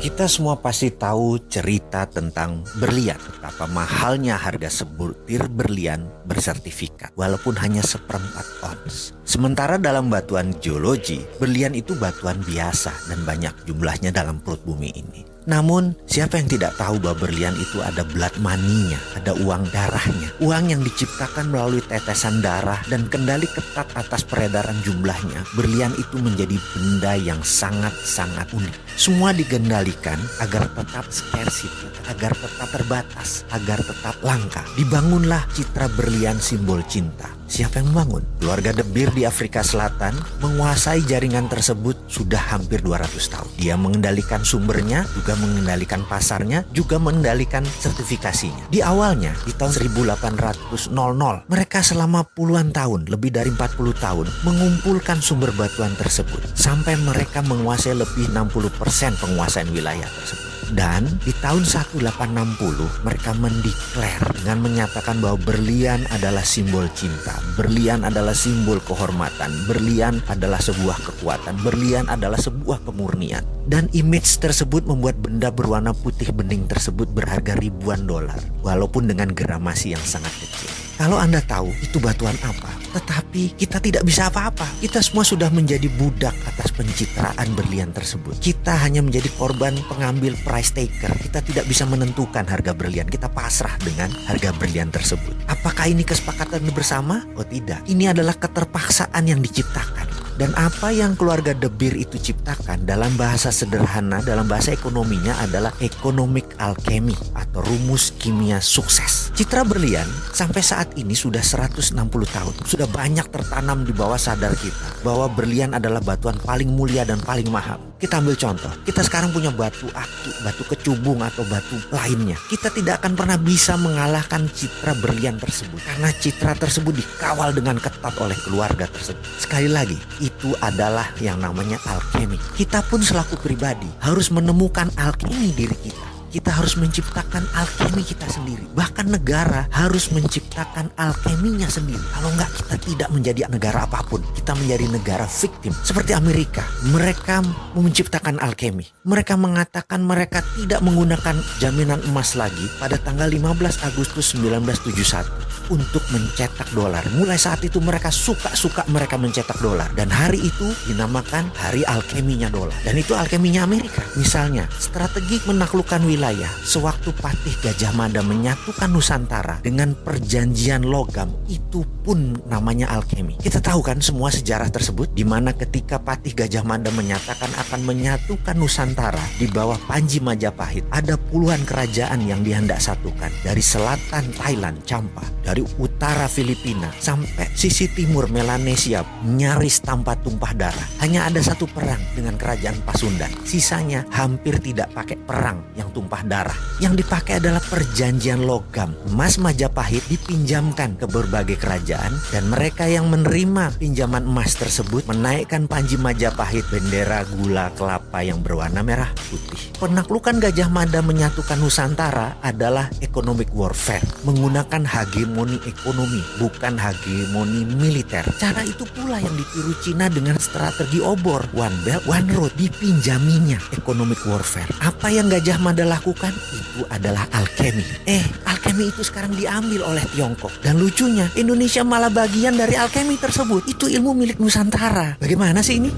Kita semua pasti tahu cerita tentang berlian, betapa mahalnya harga sebutir berlian bersertifikat, walaupun hanya seperempat ons. Sementara dalam batuan geologi, berlian itu batuan biasa dan banyak jumlahnya dalam perut bumi ini. Namun, siapa yang tidak tahu bahwa berlian itu ada blood money-nya, ada uang darahnya. Uang yang diciptakan melalui tetesan darah dan kendali ketat atas peredaran jumlahnya. Berlian itu menjadi benda yang sangat-sangat unik. Semua digendalikan agar tetap scarcity, agar tetap terbatas, agar tetap langka. Dibangunlah citra berlian simbol cinta. Siapa yang membangun? Keluarga De Beer di Afrika Selatan menguasai jaringan tersebut sudah hampir 200 tahun. Dia mengendalikan sumbernya, juga mengendalikan pasarnya, juga mengendalikan sertifikasinya. Di awalnya, di tahun 1800, mereka selama puluhan tahun, lebih dari 40 tahun, mengumpulkan sumber batuan tersebut. Sampai mereka menguasai lebih 60% penguasaan wilayah tersebut. Dan di tahun 1860 mereka mendeklar dengan menyatakan bahwa berlian adalah simbol cinta, berlian adalah simbol kehormatan, berlian adalah sebuah kekuatan, berlian adalah sebuah kemurnian. Dan image tersebut membuat benda berwarna putih bening tersebut berharga ribuan dolar, walaupun dengan gramasi yang sangat kecil. Kalau Anda tahu itu batuan apa, tetapi kita tidak bisa apa-apa. Kita semua sudah menjadi budak atas pencitraan berlian tersebut. Kita hanya menjadi korban pengambil price taker. Kita tidak bisa menentukan harga berlian. Kita pasrah dengan harga berlian tersebut. Apakah ini kesepakatan bersama? Oh tidak. Ini adalah keterpaksaan yang diciptakan. Dan apa yang keluarga De Beer itu ciptakan dalam bahasa sederhana, dalam bahasa ekonominya adalah economic alchemy atau rumus kimia sukses. Citra berlian sampai saat ini sudah 160 tahun. Sudah banyak tertanam di bawah sadar kita bahwa berlian adalah batuan paling mulia dan paling mahal. Kita ambil contoh, kita sekarang punya batu aki, batu kecubung atau batu lainnya. Kita tidak akan pernah bisa mengalahkan citra berlian tersebut karena citra tersebut dikawal dengan ketat oleh keluarga tersebut. Sekali lagi, itu adalah yang namanya alkemi. Kita pun selaku pribadi harus menemukan alkemi diri kita. Kita harus menciptakan alkemi kita sendiri. Bahkan negara harus menciptakan alkeminya sendiri. Kalau enggak, kita tidak menjadi negara apapun. Kita menjadi negara victim. Seperti Amerika. Mereka menciptakan alkemi. Mereka mengatakan mereka tidak menggunakan jaminan emas lagi pada tanggal 15 Agustus 1971 untuk mencetak dolar. Mulai saat itu mereka suka mereka mencetak dolar. Dan hari itu dinamakan hari alkeminya dolar. Dan itu alkeminya Amerika. Misalnya, strategi menaklukkan wilayah sewaktu Patih Gajah Mada menyatukan Nusantara dengan perjanjian logam, itu pun namanya alkemi. Kita tahu kan semua sejarah tersebut, di mana ketika Patih Gajah Mada menyatakan akan menyatukan Nusantara di bawah Panji Majapahit, ada puluhan kerajaan yang dihendak satukan. Dari selatan Thailand, Champa, dari utara Filipina, sampai sisi timur Melanesia, nyaris tanpa tumpah darah. Hanya ada satu perang dengan kerajaan Pasundan. Sisanya hampir tidak pakai perang yang tumpah darah. Yang dipakai adalah perjanjian logam. Emas Majapahit dipinjamkan ke berbagai kerajaan dan mereka yang menerima pinjaman emas tersebut menaikkan Panji Majapahit bendera gula kelapa yang berwarna merah putih. Penaklukan Gajah Mada menyatukan Nusantara adalah economic warfare, menggunakan hegemoni ekonomi, bukan hegemoni militer. Cara itu pula yang ditiru Cina dengan strategi obor, one belt, one road, dipinjaminya economic warfare. Apa yang Gajah Mada lakukan? Itu adalah alkemi. Alkemi itu sekarang diambil oleh Tiongkok. Dan lucunya, Indonesia malah bagian dari alkemi tersebut. Itu ilmu milik Nusantara. Bagaimana sih ini?